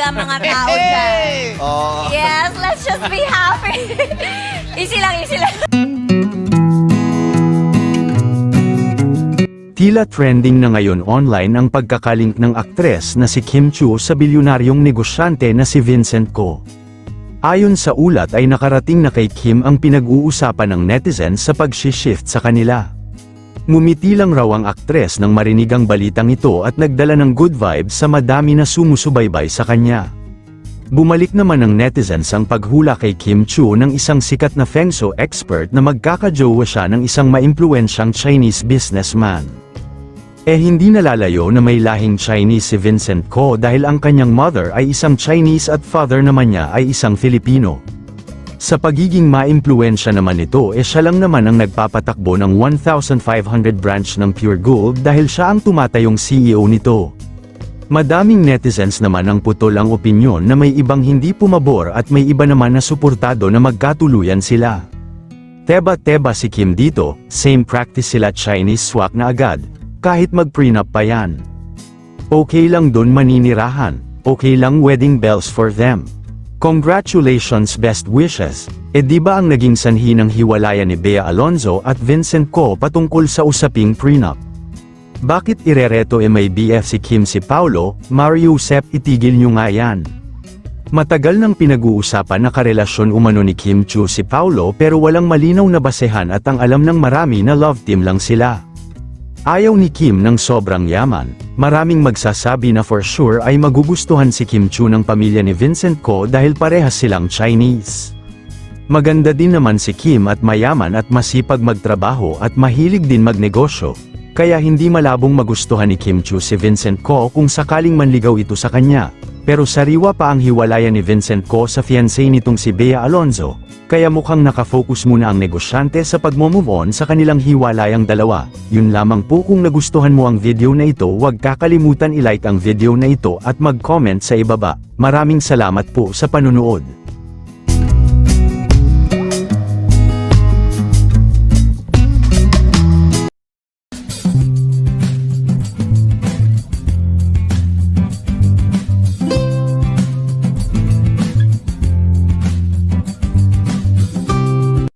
Mga tao dyan. Oh. Yes, let's just be happy. Easy lang, easy lang. Tila trending na ngayon online ang pagkakalink ng aktres na si Kim Chiu sa bilyonaryong negosyante na si Vincent Ko. Ayon sa ulat ay nakarating na kay Kim ang pinag-uusapan ng netizens sa pag-shift sa kanila. Ngumiti lang raw ang aktres nang marinig ang balitang ito at nagdala ng good vibes sa madami na sumusubaybay sa kanya. Bumalik naman ng netizens ang paghula kay Kim Chiu ng isang sikat na Feng Shui expert na magkakajowa siya ng isang maimpluwensyang Chinese businessman. Hindi nalalayo na may lahing Chinese si Vincent Ko dahil ang kanyang mother ay isang Chinese at father naman niya ay isang Filipino. Sa pagiging maimpluwensya naman nito siya lang naman ang nagpapatakbo ng 1,500 branch ng Pure Gold dahil siya ang tumatayong CEO nito. Madaming netizens naman ang putol ang opinyon na may ibang hindi pumabor at may iba naman na suportado na magkatuluyan sila. Teba-teba si Kim dito, same practice sila Chinese swak na agad, kahit mag-prenup pa yan. Okay lang dun maninirahan, okay lang wedding bells for them. Congratulations, best wishes. Di ba ang naging sanhi ng hiwalayan ni Bea Alonzo at Vincent Ko patungkol sa usaping prenup? Bakit irereto may BF si Kim si Paulo? Mariusep, itigil nyo nga yan. Matagal nang pinag-uusapan na karelasyon umano ni Kim Chiu si Paulo pero walang malinaw na basehan at ang alam ng marami na love team lang sila. Ayaw ni Kim ng sobrang yaman, maraming magsasabi na for sure ay magugustuhan si Kim Chiu ng pamilya ni Vincent Ko dahil parehas silang Chinese. Maganda din naman si Kim at mayaman at masipag magtrabaho at mahilig din magnegosyo, kaya hindi malabong magustuhan ni Kim Chiu si Vincent Ko kung sakaling manligaw ito sa kanya, pero sariwa pa ang hiwalayan ni Vincent Ko sa fiancé nitong si Bea Alonzo. Kaya mukhang nakafocus muna ang negosyante sa pag-move on sa kanilang hiwalayang dalawa. Yun lamang po, kung nagustuhan mo ang video na ito, huwag kakalimutan i-like ang video na ito at mag-comment sa ibaba. Maraming salamat po sa panunood.